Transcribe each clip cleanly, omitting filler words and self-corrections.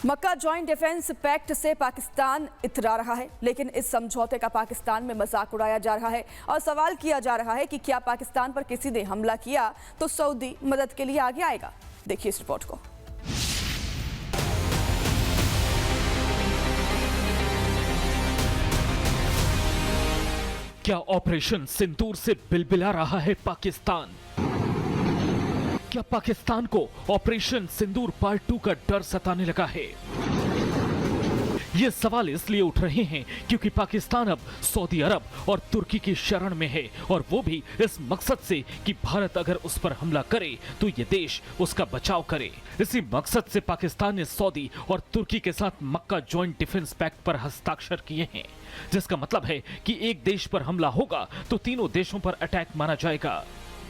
मक्का joint defence pact से पाकिस्तान इतरा रहा है, लेकिन इस समझौते का पाकिस्तान में मजाक उड़ाया जा रहा है और सवाल किया जा रहा है कि क्या पाकिस्तान पर किसी ने हमला किया तो सऊदी मदद के लिए आगे आएगा। देखिए इस रिपोर्ट को। क्या ऑपरेशन सिंदूर से बिलबिला रहा है पाकिस्तान? क्या पाकिस्तान को ऑपरेशन सिंदूर पार्ट 2 का डर सताने लगा है? ये सवाल इसलिए उठ रहे हैं क्योंकि पाकिस्तान अब सऊदी अरब और तुर्की की शरण में है, और वो भी इस मकसद से कि भारत अगर उस पर हमला करे तो ये देश उसका बचाव करे। इसी मकसद से पाकिस्तान ने सऊदी और तुर्की के साथ मक्का जॉइंट डिफेंस पैक्ट पर हस्ताक्षर किए हैं, जिसका मतलब है कि एक देश पर हमला होगा तो तीनों देशों पर अटैक माना जाएगा।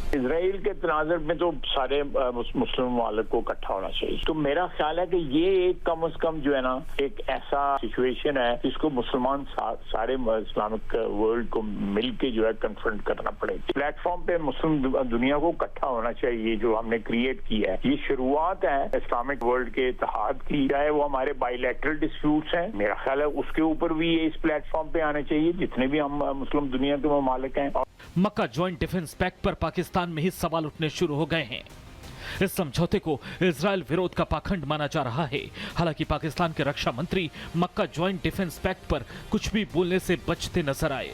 इजराइल के तनाज़ुर में तो सारे मुस्लिम ममालिक को इकट्ठा होना चाहिए। तो मेरा ख्याल है कि ये एक कम से कम जो है ना, एक ऐसा सिचुएशन है जिसको मुसलमान सारे इस्लामिक वर्ल्ड को मिलके जो है कन्फ्रंट करना पड़ेगा। प्लेटफॉर्म पे मुस्लिम दुनिया को इकट्ठा होना चाहिए। जो हमने क्रिएट किया है, ये शुरुआत है इस्लामिक वर्ल्ड के इत्तेहाद की, चाहे वो हमारे बायलैटरल डिस्प्यूट्स हैं। मेरा ख्याल है उसके ऊपर भी ये इस प्लेटफॉर्म पे आने चाहिए, जितने भी हम मुस्लिम दुनिया के ममालिक हैं। मक्का जॉइंट डिफेंस पैक्ट पर पाकिस्तान में ही सवाल उठने शुरू हो गए हैं। इस समझौते को इजराइल विरोध का पाखंड माना जा रहा है। हालांकि पाकिस्तान के रक्षा मंत्री मक्का जॉइंट डिफेंस पैक्ट पर कुछ भी बोलने से बचते नजर आए।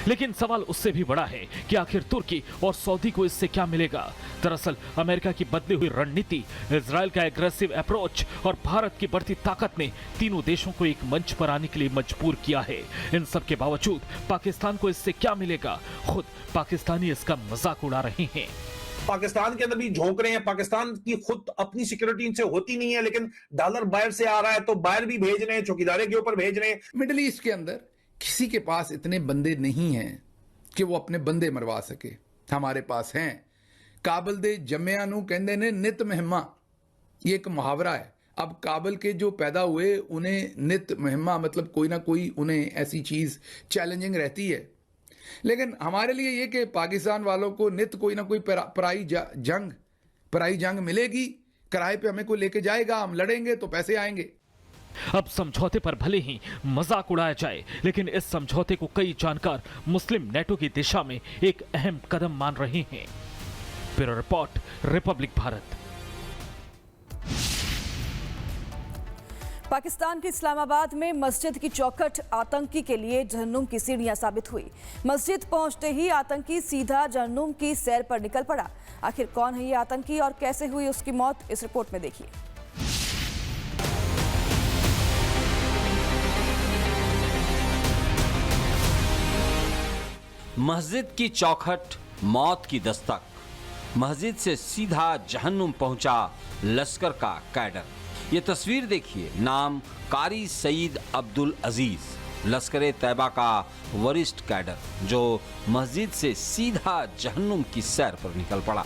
लेकिन सवाल उससे भी बड़ा है कि आखिर तुर्की और सऊदी को इससे क्या मिलेगा। दरअसल अमेरिका की बदली हुई रणनीति, इजराइल का एग्रेसिव अप्रोच और भारत की बढ़ती ताकत ने तीनों देशों को एक मंच पर आने के लिए मजबूर किया है। इन सब के बावजूद पाकिस्तान को इससे क्या मिलेगा, खुद पाकिस्तानी इसका मजाक उड़ा रहे हैं। पाकिस्तान के अंदर भी झोंक रहे हैं। पाकिस्तान की खुद अपनी सिक्योरिटी इनसे होती नहीं है, लेकिन डॉलर बाहर से आ रहा है तो बाहर भी भेज रहे हैं, चौकीदारे के ऊपर भेज रहे हैं। मिडिल ईस्ट के अंदर किसी के पास इतने बंदे नहीं हैं कि वो अपने बंदे मरवा सके। हमारे पास हैं। काबल दे जम्मिया नू कहंदे ने नित महिमा, ये एक मुहावरा है। अब काबल के जो पैदा हुए उन्हें नित महिमा मतलब कोई ना कोई उन्हें ऐसी चीज चैलेंजिंग रहती है। लेकिन हमारे लिए ये कि पाकिस्तान वालों को नित कोई ना कोई पराई जंग मिलेगी, किराए पे हमें कोई लेके जाएगा, हम लड़ेंगे तो पैसे आएंगे। अब समझौते पर भले ही मजाक उड़ाया जाए, लेकिन इस समझौते को कई जानकार मुस्लिम नेटो की दिशा में एक अहम कदम मान रहे हैं। Bureau report, Republic Bharat. Pakistan के इस्लामाबाद में मस्जिद की चौखट आतंकी के लिए जहन्नुम की सीढ़ियां साबित हुई। मस्जिद पहुंचते ही आतंकी सीधा जहन्नुम की सैर पर निकल पड़ा। आखिर कौन है ये आतंकी और कैसे हुई उसकी मौत, इस रिपोर्ट में देखिए। मस्जिद की चौखट, मौत की दस्तक। मस्जिद से सीधा जहन्नुम पहुंचा लश्कर का कैडर। ये तस्वीर देखिए। नाम कारी सईद अब्दुल अजीज, लश्कर तैयबा का वरिष्ठ कैडर, जो मस्जिद से सीधा जहन्नुम की सैर पर निकल पड़ा।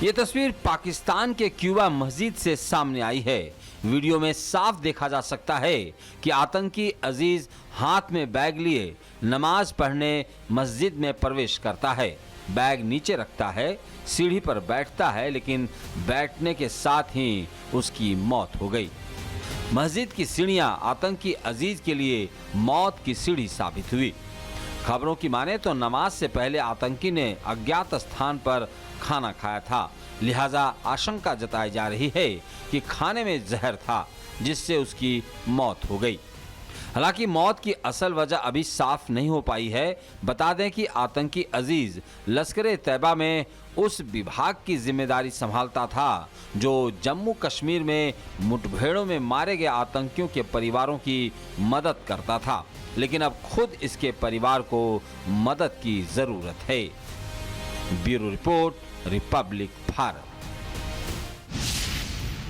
ये तस्वीर पाकिस्तान के क्यूबा मस्जिद से सामने आई है। वीडियो में साफ देखा जा सकता है कि आतंकी अजीज हाथ में बैग लिए नमाज पढ़ने मस्जिद में प्रवेश करता है। बैग नीचे रखता है, सीढ़ी पर बैठता है, लेकिन बैठने के साथ ही उसकी मौत हो गई। मस्जिद की सीढ़ियां आतंकी अजीज के लिए मौत की सीढ़ी साबित हुई। खबरों की माने तो नमाज से पहले आतंकी ने अज्ञात स्थान पर खाना खाया था, लिहाजा आशंका जताई जा रही है कि खाने में जहर था, जिससे उसकी मौत हो गई। हालांकि मौत की असल वजह अभी साफ नहीं हो पाई है। बता दें कि आतंकी अजीज लश्कर तैयबा में उस विभाग की जिम्मेदारी संभालता था जो जम्मू कश्मीर में मुठभेड़ों में मारे गए आतंकियों के परिवारों की मदद करता था, लेकिन अब खुद इसके परिवार को मदद की जरूरत है। Bureau report, Republic Bharat.